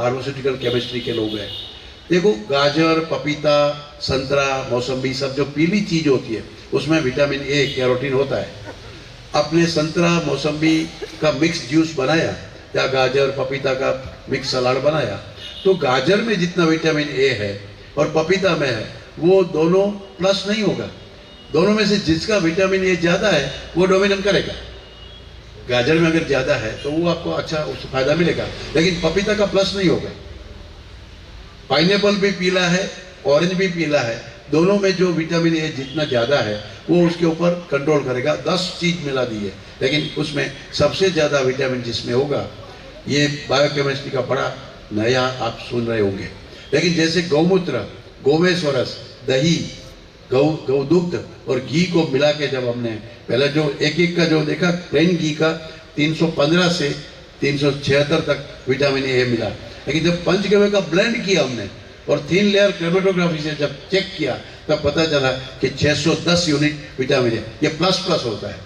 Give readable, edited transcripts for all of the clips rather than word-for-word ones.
Pharmaceutical chemistry के लोग हैं। देखो गाजर, पपीता, संतरा, मौसम्बी, सब जो पीली चीज होती है उसमें विटामिन ए, कैरोटीन होता है। अपने संतरा मौसम्बी का मिक्स जूस बनाया या गाजर पपीता का मिक्स सलाद बनाया तो गाजर में जितना विटामिन ए है और पपीता में है वो दोनों प्लस नहीं होगा। दोनों में से जिसका विटामिन ए ज़्यादा है वो डोमिनेट करेगा। गाजर में अगर ज़्यादा है तो वो आपको अच्छा उससे फायदा मिलेगा, लेकिन पपीता का प्लस नहीं होगा। पाइनएप्पल भी पीला है, ऑरेंज भी पीला है, दोनों में जो विटामिन ए जितना ज़्यादा है वो उसके ऊपर कंट्रोल करेगा। 10 चीज़ मिला दी है, लेकिन उसमें सबसे ज़्यादा विटामिन जिसमें होगा, ये बायोकेमिस्ट्री का बड़ा नया आप सुन रहे होंगे। लेकिन जैसे गौमूत्र, गोमेश्वरस, दही, गौदुग्ध और घी को मिला के जब हमने पहले जो एक का जो देखा, प्लेन घी का 315 से 376 तक विटामिन ए मिला, लेकिन जब पंचगव्य का ब्लेंड किया हमने और थिन लेयर क्रोमेटोग्राफी से जब चेक किया तब पता चला कि 610 यूनिट विटामिन ए, ये प्लस प्लस होता है।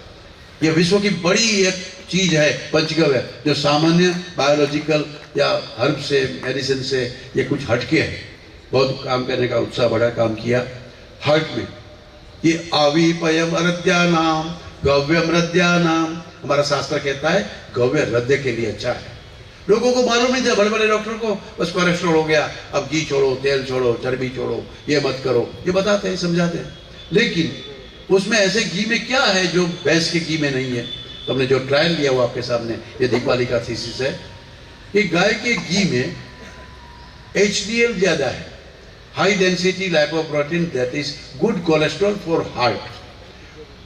ये विश्व की बड़ी एक चीज है पंचगव्य, जो सामान्य बायोलॉजिकल या हर्ब से, मेडिसिन से ये कुछ हटके है। बहुत काम करने का उत्साह, बड़ा काम किया हार्ट में। ये आविपयम अरद्यानाम गव्यम हृदयानाम, हमारा शास्त्र कहता है गव्य हृदय के लिए अच्छा है। लोगों को मालूम नहीं था, बड़े बड़े डॉक्टर को बस कोलेस्ट्रॉल हो गया, अब घी छोड़ो, तेल छोड़ो, चर्बी छोड़ो, ये मत करो, ये बताते हैं, समझाते हैं। लेकिन उसमें ऐसे घी में क्या है जो भैंस के घी में नहीं है? तो हमने जो ट्रायल लिया वो आपके सामने, ये दीपाली का थीसिस है कि गाय के घी में HDL ज्यादा है, high density lipoprotein, that is good cholesterol for heart.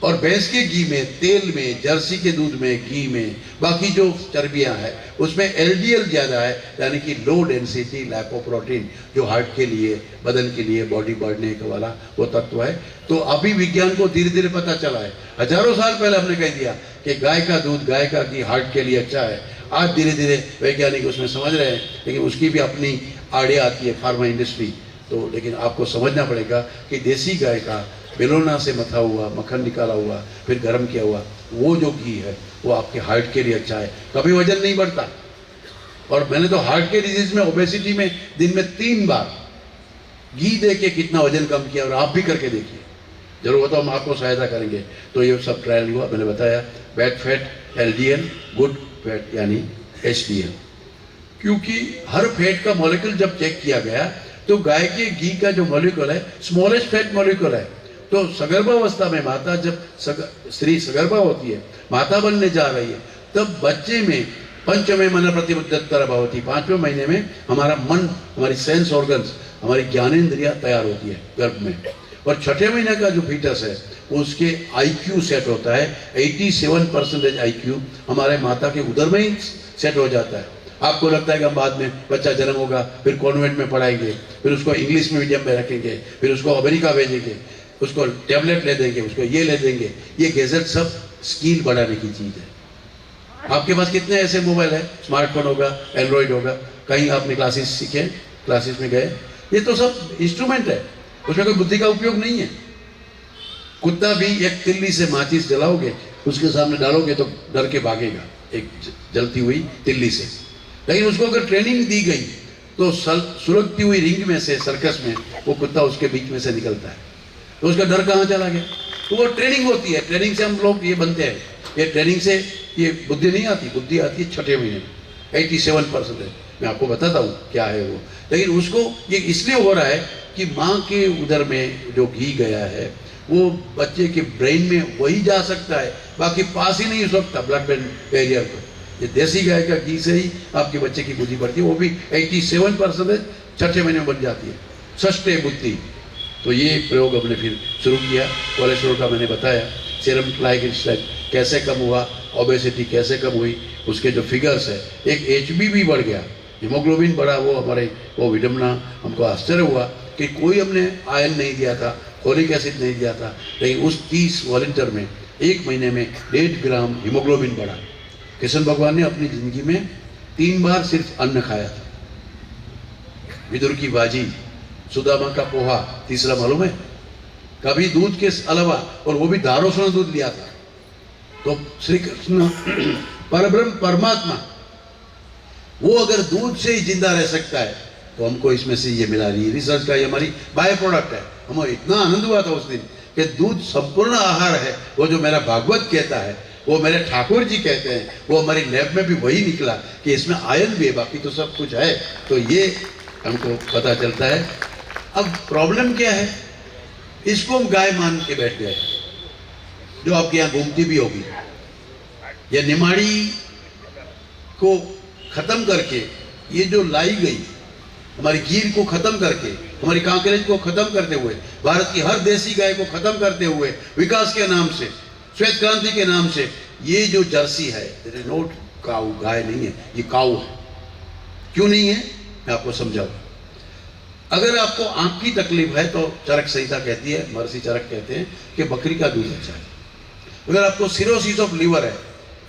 और भैंस के घी में, तेल में, जर्सी के दूध में, घी में, बाकी जो चर्बियां हैं उसमें LDL ज्यादा है, यानी कि लो डेंसिटी लाइपोप्रोटीन, जो हार्ट के लिए, बदन के लिए, बॉडी बढ़ने का वाला वो तत्व है। तो अभी विज्ञान को धीरे धीरे पता चला है। हजारों साल पहले हमने कह दिया कि गाय का दूध, गाय का घी हार्ट के लिए अच्छा है। आज धीरे धीरे वैज्ञानिक उसमें समझ रहे हैं, लेकिन उसकी भी अपनी आड़े आती है फार्मा इंडस्ट्री। तो लेकिन आपको समझना पड़ेगा कि देसी गाय का बेलोना से मथा हुआ, मक्खन निकाला हुआ, फिर गर्म किया हुआ, वो जो घी है वो आपके हार्ट के लिए अच्छा है, कभी वजन नहीं बढ़ता। और मैंने तो हार्ट के डिजीज में, ओबेसिटी में दिन में 3 बार घी दे के कितना वजन कम किया, और आप भी करके देखिए, जरूर बताओ, हम आपको सहायता करेंगे। तो ये सब ट्रायल हुआ, मैंने बताया bad fat LDL, good fat यानी HDL। क्योंकि हर फैट का मॉलिक्यूल जब चेक किया गया तो गाय के घी का जो मॉलिक्यूल है स्मॉलेस्ट फैट मॉलिक्यूल है। तो सगर्भावस्था में माता, जब स्त्री सगर्भा होती है, माता बनने जा रही है, तब बच्चे में पंचमे मन प्रतिबद्धतर भवति, 5वें महीने में हमारा मन, हमारी सेंस ऑर्गन्स, हमारी ज्ञानेंद्रिया तैयार होती है गर्भ में। और 6ठे महीने का जो फीटस है उसके IQ सेट होता है, 87% IQ हमारे माता के उदर में ही सेट हो जाता है। आपको लगता है कि हम बाद में बच्चा जन्म होगा, फिर कॉन्वेंट में पढ़ाएंगे, फिर उसको इंग्लिश मीडियम में रखेंगे, फिर उसको अमेरिका भेजेंगे, उसको टैबलेट ले देंगे, उसको ये ले देंगे। ये गैजेट सब स्किल बढ़ाने की चीज़ है। आपके पास कितने ऐसे मोबाइल है, स्मार्टफोन होगा, एंड्रॉइड होगा, कहीं आपने क्लासेस सीखे, क्लासेस में गए, ये तो सब इंस्ट्रूमेंट है, उसमें कोई बुद्धि का उपयोग नहीं है। कुत्ता भी एक तिल्ली से माचिस जलाओगे, उसके सामने डालोगे तो डर के भागेगा, एक जलती हुई तिल्ली से। लेकिन उसको अगर ट्रेनिंग दी गई तो सुलगती हुई रिंग में से, सर्कस में, वो कुत्ता उसके बीच में से निकलता है, तो उसका डर कहाँ चला गया? तो वो ट्रेनिंग होती है, ट्रेनिंग से हम लोग ये बनते हैं। ये ट्रेनिंग से ये बुद्धि नहीं आती, बुद्धि आती है 6ठे महीने में, 87% है। मैं आपको बताता हूँ क्या है वो। लेकिन उसको ये इसलिए हो रहा है कि माँ के उदर में जो घी गया है वो बच्चे के ब्रेन में वही जा सकता है, बाकी पास ही नहीं हो सकता ब्लड ब्रेन बैरियर को। ये देसी गाय का घी से ही आपके बच्चे की बुद्धि बढ़ती है, वो भी 87% 6ठे महीने में बन जाती है, षष्ठे बुद्धि। तो ये प्रयोग हमने फिर शुरू किया। कोलेस्ट्रॉल का मैंने बताया, सीरम ट्राइग्लिसराइड कैसे कम हुआ, ओबेसिटी कैसे कम हुई, उसके जो फिगर्स है, एक HB भी बढ़ गया, हीमोग्लोबिन बढ़ा। वो हमारे वो विडम्बना, हमको आश्चर्य हुआ कि कोई हमने आयरन नहीं दिया था, फोलिक एसिड नहीं दिया था, लेकिन उस 30 वॉलंटियर में 1 महीने में 1.5 ग्राम हीमोग्लोबिन बढ़ा। कृष्ण भगवान ने अपनी जिंदगी में 3 बार सिर्फ अन्न खाया था, विदुर की बाजी, सुदामा का पोहा, तीसरा मालूम है, कभी दूध के अलावा, और वो भी दारों दूध लिया था। तो श्री कृष्ण परब्रह्म परमात्मा वो अगर दूध से ही जिंदा रह सकता है तो हमको इसमें से ये मिला रही है। रिसर्च का ये हमारी बाय प्रोडक्ट है। हमें इतना आनंद हुआ था उस दिन कि दूध संपूर्ण आहार है। वो जो मेरा भागवत कहता है, वो मेरे ठाकुर जी कहते हैं, वो हमारी लैब में भी वही निकला कि इसमें आयरन भी है, बाकी तो सब कुछ है। तो ये हमको पता चलता है। अब प्रॉब्लम क्या है, इसको हम गाय मान के बैठ गए, जो आपके यहाँ घूमती भी होगी। ये निमाड़ी को खत्म करके, ये जो लाई गई हमारी गिर को खत्म करके, हमारी कांकरेज को खत्म करते हुए, भारत की हर देसी गाय को खत्म करते हुए, विकास के नाम से, श्वेत क्रांति के नाम से, ये जो जर्सी है, नोट काऊ, गाय नहीं है, ये काऊ है। क्यों नहीं है, मैं आपको समझाऊं। अगर आपको आंख की तकलीफ है तो चरक संहिता कहती है, महर्षि चरक कहते हैं कि बकरी का दूध अच्छा है। अगर आपको सिरोसिस ऑफ लीवर है,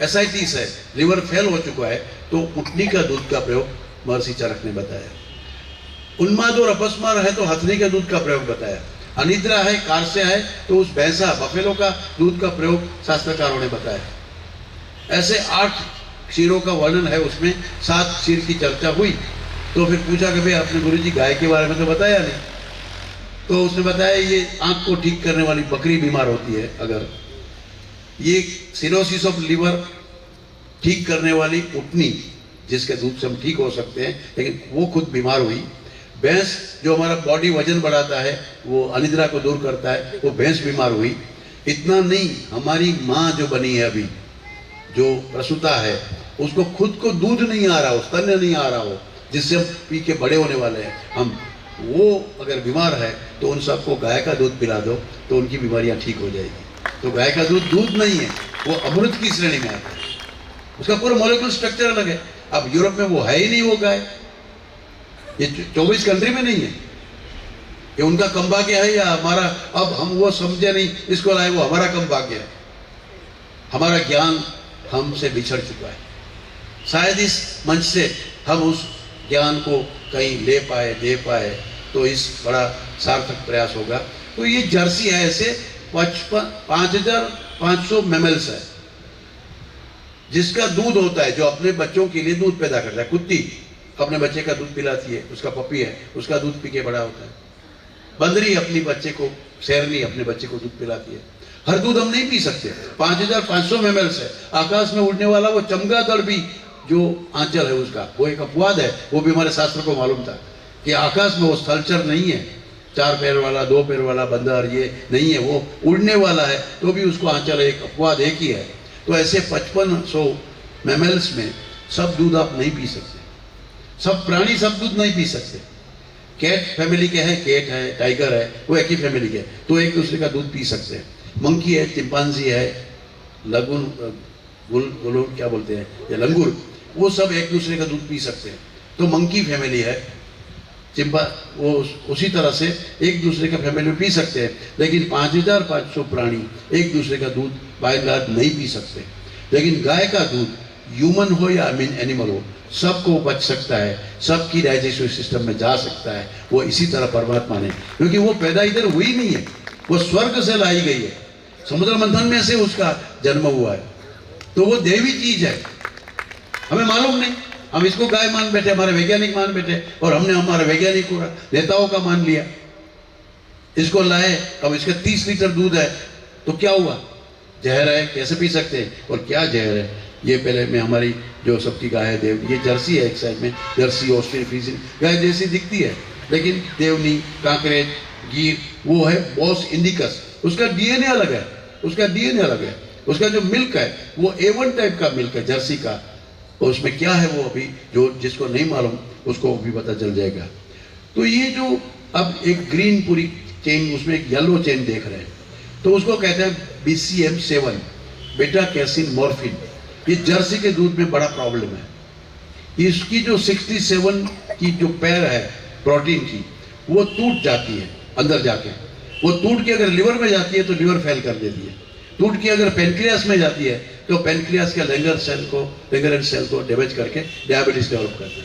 एसाइटिस है, लीवर फेल हो चुका है, तो उटनी का दूध का प्रयोग महर्षि चरक ने बताया। उन्माद और अपस्मार है तो हथनी का दूध का प्रयोग बताया। अनिद्रा है, कार्स्य है, तो उस भैंसा बफेलो का दूध का प्रयोग शास्त्रकारों ने बताया। ऐसे 8 क्षीरों का वर्णन है, उसमें 7 क्षीर की चर्चा हुई। तो फिर पूछा कि भाई आपने गुरुजी गाय के बारे में तो बताया नहीं। तो उसने बताया ये आंख को ठीक करने वाली बकरी बीमार होती है, अगर ये सिरोसिस ऑफ लीवर ठीक करने वाली उटनी, जिसके दूध से हम ठीक हो सकते हैं, लेकिन वो खुद बीमार हुई। भैंस जो हमारा बॉडी वजन बढ़ाता है, वो अनिद्रा को दूर करता है, वो भैंस बीमार हुई। इतना नहीं, हमारी माँ जो बनी है अभी, जो प्रसूता है, उसको खुद को दूध नहीं आ रहा हो, स्तन्य नहीं आ रहा हो, जिससे हम पी के बड़े होने वाले हैं हम, वो अगर बीमार है तो उन सबको गाय का दूध पिला दो तो उनकी बीमारियां ठीक हो जाएगी। तो गाय का दूध दूध नहीं है, वो अमृत की श्रेणी में आता है। उसका पूरा मॉलिक्यूलर स्ट्रक्चर अलग है। अब यूरोप में वो है ही नहीं वो गाय, ये 24 कंट्री में नहीं है। ये उनका कम भाग्य है या हमारा, अब हम वो समझे नहीं, इसको लाए, वो हमारा कम भाग्य है। हमारा ज्ञान हमसे बिछड़ चुका है। शायद इस मंच से हम उस ज्ञान को कहीं ले पाए, दे पाए, तो इस बड़ा सार्थक प्रयास होगा। तो ये जर्सी है, ऐसे 5500 मेमल्स है, जिसका दूध होता है, जो अपने बच्चों के लिए दूध पैदा करता है। कुत्ती अपने बच्चे का दूध पिलाती है, उसका पपी है, उसका दूध पी के बड़ा होता है। बंदरी अपनी बच्चे को, शेरनी अपने बच्चे को दूध पिलाती है। हर दूध हम नहीं पी सकते। 5500 मेमल्स है। आकाश में उड़ने वाला वो चमगादड़ भी, जो आंचल है उसका, वो एक अपवाद है। वो भी हमारे शास्त्र को मालूम था कि आकाश में वो स्थलचर नहीं है, 4 पैर वाला, 2 पैर वाला बंदर, ये नहीं है, वो उड़ने वाला है, तो भी उसको आंचल है, एक अपवाद एक ही है। तो ऐसे 5500 मैमल्स में सब दूध आप नहीं पी सकते। सब प्राणी सब दूध नहीं पी सकते। कैट फैमिली के हैं, कैट है, टाइगर है, वो एक ही फैमिली के, तो एक दूसरे का दूध पी सकते हैं। मंकी है, चिंपांजी है, लगुन, गुल क्या बोलते हैं, या लंगूर, वो सब एक दूसरे का दूध पी सकते हैं। तो मंकी फैमिली है, चिंपा, वो उसी तरह से एक दूसरे का फैमिली पी सकते हैं। लेकिन 5500 प्राणी एक दूसरे का दूध बाय एंड लार्ज नहीं पी सकते। लेकिन गाय का दूध, ह्यूमन हो या एनिमल हो, सबको बच सकता है, सबकी डाइजेस्टिव सिस्टम में जा सकता है। वो इसी तरह परमात्मा ने, क्योंकि वो पैदा इधर हुई नहीं है, वो स्वर्ग से लाई गई है, समुद्र मंथन में से उसका जन्म हुआ है। तो वो देवी चीज है, हमें मालूम नहीं, हम इसको गाय मान बैठे, हमारे वैज्ञानिक मान बैठे, और हमने हमारे वैज्ञानिक को, नेताओं का मान लिया। इसको लाए, अब इसका 30 लीटर दूध है, तो क्या हुआ, जहर है, कैसे पी सकते हैं, और क्या जहर है। ये पहले में हमारी जो सबकी गाय है देव, ये जर्सी है, एक साइड में जर्सी, ऑस्ट्रेलियन फ्रीजियन गाय जैसी दिखती है, लेकिन देवनी, कांकरेज, गिर, वो है बॉस इंडिकस, उसका डीएनए अलग है, उसका डीएनए अलग है। उसका जो मिल्क है वो A1 टाइप का मिल्क है जर्सी का, और उसमें क्या है वो अभी जो जिसको नहीं मालूम उसको भी पता चल जाएगा। तो ये जो अब एक ग्रीन पूरी चेन, उसमें एक येलो चेन देख रहे हैं, तो उसको कहते हैं BCM7, बेटा कैसिन मॉर्फिन। ये जर्सी के दूध में बड़ा प्रॉब्लम है। इसकी जो 67 की जो पैर है प्रोटीन की, वो टूट जाती है अंदर जाके, वो टूट के अगर लिवर में जाती है तो लिवर फेल कर देती है, टूट के अगर पेनक्रियास में जाती है तो पेनक्रियास के लैंगर सेल को डैमेज करके डायबिटीज डेवलप करता है।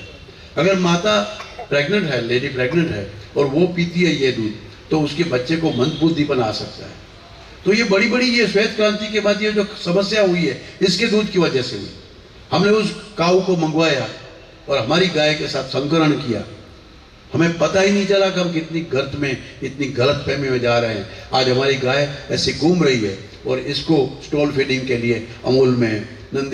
अगर माता प्रेग्नेंट है, लेडी प्रेग्नेंट है, और वो पीती है ये दूध, तो उसके बच्चे को मंदबुद्धिपन आ सकता है। तो ये बड़ी बड़ी ये श्वेत क्रांति के बाद ये जो समस्या हुई है, इसके दूध की वजह से हुई। हमने उस काऊ को मंगवाया, और हमारी गाय के साथ संकरण किया, हमें पता ही नहीं चला कि हम कितनी गर्त में, इतनी गलत फहमी में जा रहे हैं। आज हमारी गाय ऐसे घूम रही है और इसको स्टॉल फीडिंग के लिए अमूल में, नंदिनी